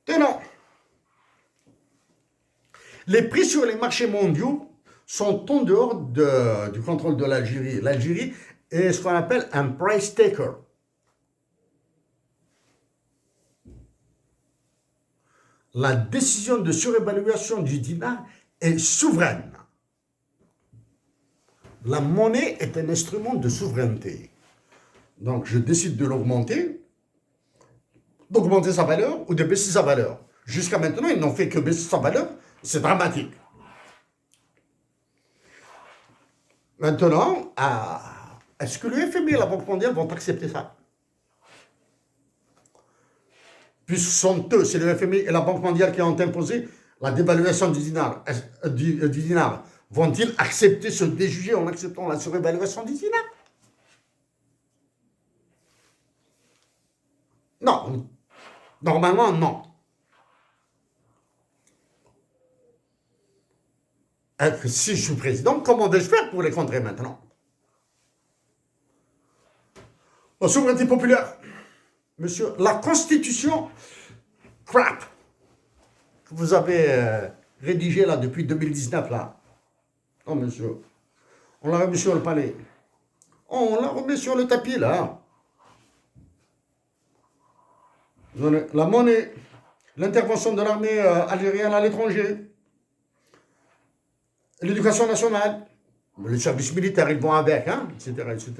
Tenons, les prix sur les marchés mondiaux sont en dehors du contrôle de l'Algérie. L'Algérie est ce qu'on appelle un price taker. La décision de surévaluation du dinar est souveraine. La monnaie est un instrument de souveraineté. Donc, je décide de l'augmenter, d'augmenter sa valeur ou de baisser sa valeur. Jusqu'à maintenant, ils n'ont fait que baisser sa valeur. C'est dramatique. Maintenant, est-ce que le FMI et la Banque mondiale vont accepter ça? Puisque ce sont eux, c'est le FMI et la Banque mondiale qui ont imposé la dévaluation du dinar. Du dinar. Vont-ils accepter ce déjugé en acceptant la surévaluation du dinar? Non. Normalement, non. Si je suis président, comment vais-je faire pour les contrer maintenant? La souveraineté populaire. Monsieur, la constitution, crap, que vous avez rédigée là depuis 2019 là. Oh monsieur, on l'a remis sur le palais. On l'a remis sur le tapis là. La monnaie, l'intervention de l'armée algérienne à l'étranger, l'éducation nationale, le service militaire, ils vont avec, hein, etc., etc.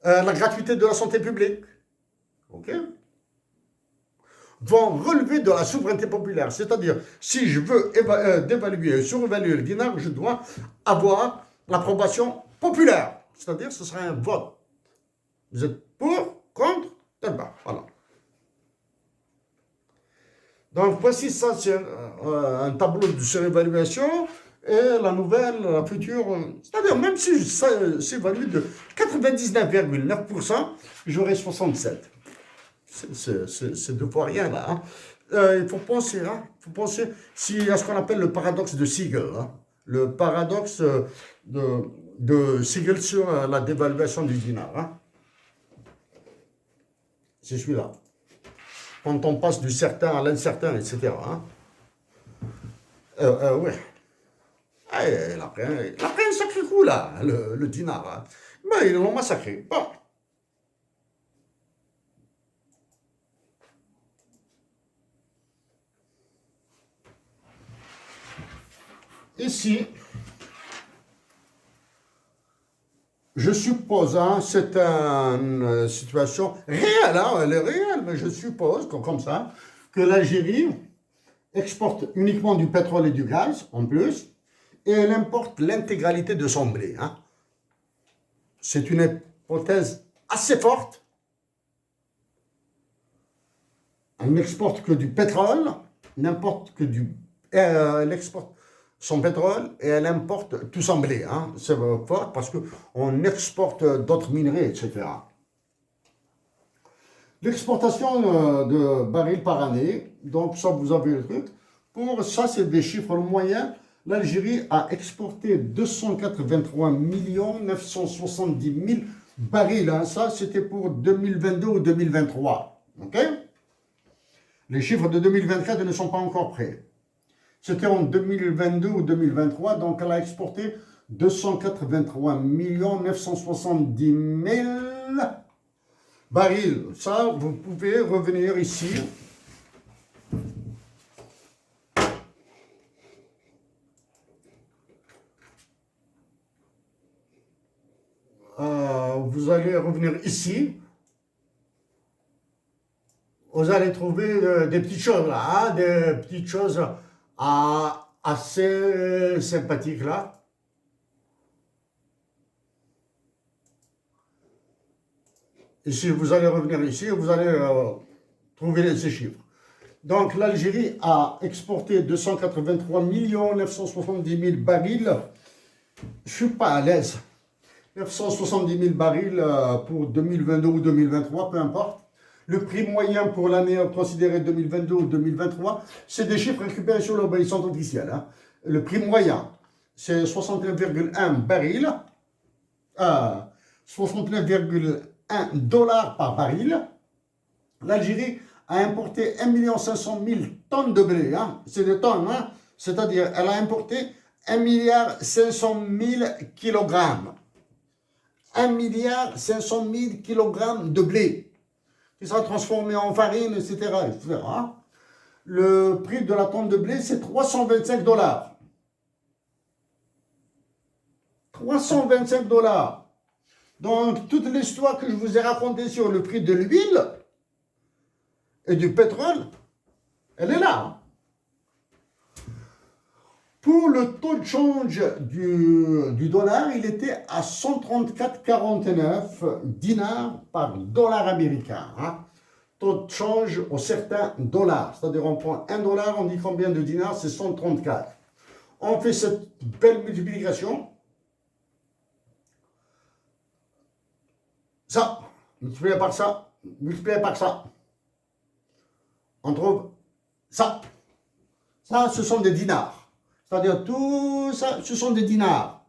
La gratuité de la santé publique, ok, vont relever de la souveraineté populaire. C'est-à-dire, si je veux dévaluer, surévaluer le dinar, je dois avoir l'approbation populaire. C'est-à-dire, ce sera un vote. Vous êtes pour, contre, d'accord, voilà. Donc, voici ça, c'est un tableau de surévaluation. Et la nouvelle, la future, c'est-à-dire même si ça s'évalue de 99,9%, j'aurai 67. C'est deux fois rien là. Hein. Il faut penser, à ce qu'on appelle le paradoxe de Siegel. Hein. Le paradoxe de Siegel sur la dévaluation du dinar. Hein. C'est celui-là. Quand on passe du certain à l'incertain, etc. Hein. Ouais. Il a pris un sacré coup, là, le dinar. Hein. Mais ils l'ont massacré. Bon. Ici, je suppose, hein, c'est une situation réelle, hein, elle est réelle, mais je suppose, comme ça, que l'Algérie exporte uniquement du pétrole et du gaz, en plus, et elle importe l'intégralité de son blé. Hein. C'est une hypothèse assez forte. Elle n'exporte que du pétrole, elle exporte son pétrole et elle importe tout son blé. Hein. C'est fort parce qu'on exporte d'autres minerais, etc. L'exportation de barils par année, donc ça vous avez le truc. Pour ça, c'est des chiffres moyens. L'Algérie a exporté 283 970 000 barils. Hein. Ça, c'était pour 2022 ou 2023. OK? Les chiffres de 2024 ne sont pas encore prêts. C'était en 2022 ou 2023, donc elle a exporté 283 970 000 barils. Ça, vous pouvez revenir ici. Vous allez revenir ici. Vous allez trouver des petites choses là, hein, des petites choses assez sympathiques là. Ici, vous allez revenir ici, vous allez trouver ces chiffres. Donc, l'Algérie a exporté 283 970 000 barils. Je ne suis pas à l'aise. 970 000 barils pour 2022 ou 2023, peu importe. Le prix moyen pour l'année considérée 2022 ou 2023, c'est des chiffres récupérés sur le ils sont officiels. Hein. Le prix moyen, c'est 61,1 barils, 69,1 $ par baril. L'Algérie a importé 1 500 000 tonnes de blé. Hein. C'est des tonnes, hein. C'est-à-dire elle a importé 1 500 000 kilogrammes. 1 500 000 kilogrammes de blé qui sera transformé en farine, etc. Hein. Le prix de la tonne de blé, c'est 325 $. 325 $. Donc, toute l'histoire que je vous ai racontée sur le prix de l'huile et du pétrole, elle est là. Pour le taux de change du dollar, il était à 134,49 dinars par dollar américain. Hein. Taux de change au certain dollar. C'est-à-dire, on prend 1 $, on dit combien de dinars, c'est 134. On fait cette belle multiplication. Ça, multiplié par ça, multiplié par ça. On trouve ça. Ça, ce sont des dinars. C'est-à-dire, tout ça, ce sont des dinars.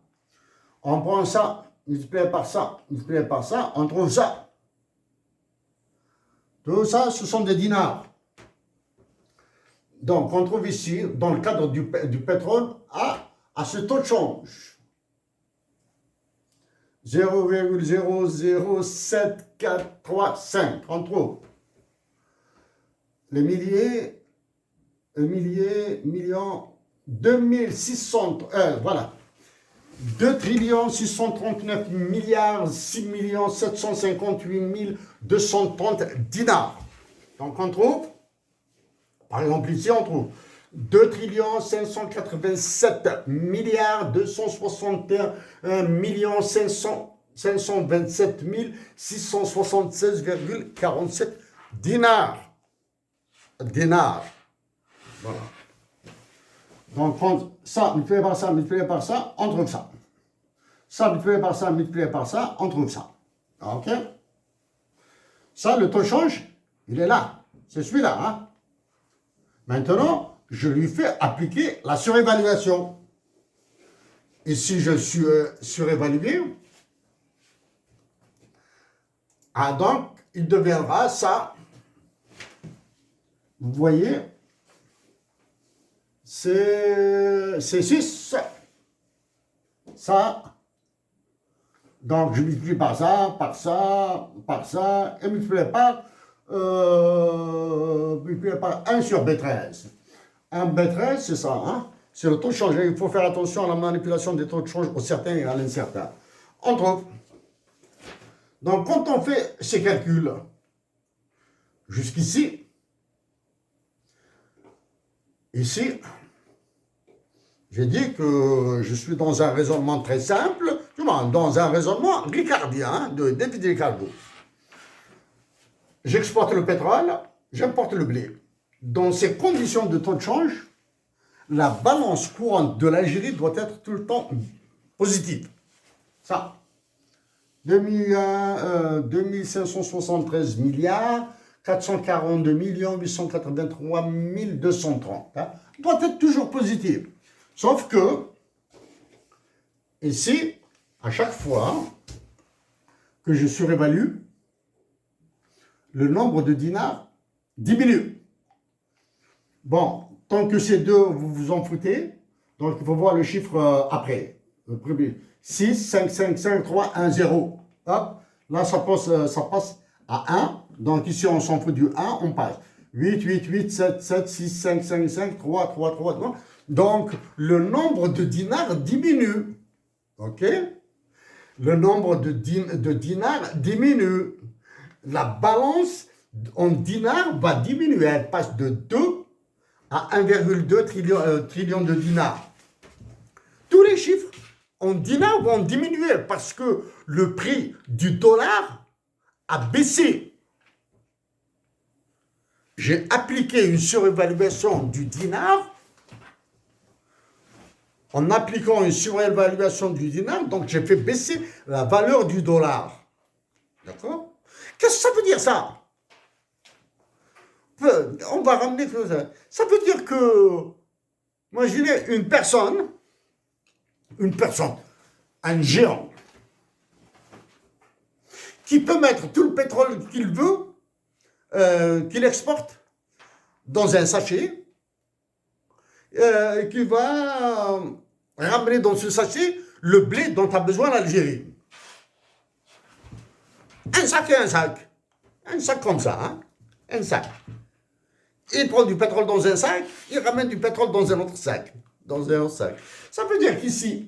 On prend ça, multiplié par ça, multiplié par ça, on trouve ça. Tout ça, ce sont des dinars. Donc, on trouve ici, dans le cadre du pétrole, à ce taux de change. 0,00743,5. On trouve les milliers, millions, 2600, voilà. 2 639 milliards 6 758 230 dinars. Donc on trouve, par exemple ici on trouve 2 587 milliards 261 527 676,47 dinars. Dinars. Voilà. Donc, prendre ça, multiplié par ça, multiplié par ça, on trouve ça. Ça, multiplié par ça, multiplié par ça, on trouve ça. OK? Ça, le taux de change, il est là. C'est celui-là. Hein? Maintenant, je lui fais appliquer la surévaluation. Et si je suis surévalué, donc, il deviendra ça. Vous voyez, c'est 6. Ça. Donc, je multiplie par ça, par ça, par ça, et multiplie par 1 sur B13. Un B13, c'est ça, hein? C'est le taux de change. Il faut faire attention à la manipulation des taux de change au certain et à l'incertain. On trouve. Donc, quand on fait ces calculs, jusqu'ici, ici, j'ai dit que je suis dans un raisonnement très simple, dans un raisonnement ricardien de David Ricardo. J'exporte le pétrole, j'importe le blé. Dans ces conditions de taux de change, la balance courante de l'Algérie doit être tout le temps positive. Ça. 2573 milliards 442 883 230. Hein, doit être toujours positive. Sauf que, ici, à chaque fois que je surévalue, le nombre de dinars diminue. Bon, tant que ces deux, vous vous en foutez, donc il faut voir le chiffre après. Le premier, 6, 5, 5, 5, 3, 1, 0. Hop, là, ça passe à 1. Donc ici, on s'en fout du 1, on passe. 8, 8, 8, 7, 7, 6, 5, 5, 5, 3, 3, 3, 3. Donc, le nombre de dinars diminue. OK? Le nombre de dinars diminue. La balance en dinars va diminuer. Elle passe de 2 à 1,2 trillion de dinars. Tous les chiffres en dinars vont diminuer parce que le prix du dollar a baissé. J'ai appliqué une surévaluation du dinar. En appliquant une surévaluation du dinar, donc j'ai fait baisser la valeur du dollar. D'accord? Qu'est-ce que ça veut dire ça? On va ramener ça. Ça veut dire que, imaginez une personne, un géant, qui peut mettre tout le pétrole qu'il veut qu'il exporte dans un sachet, qui va ramener dans ce sachet le blé dont a besoin l'Algérie. Un sac et un sac. Un sac comme ça, hein? Un sac. Il prend du pétrole dans un sac, il ramène du pétrole dans un autre sac. Dans un autre sac. Ça veut dire qu'ici,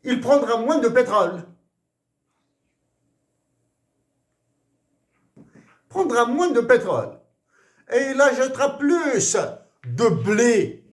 il prendra moins de pétrole. Prendra moins de pétrole. Et il achètera plus de blé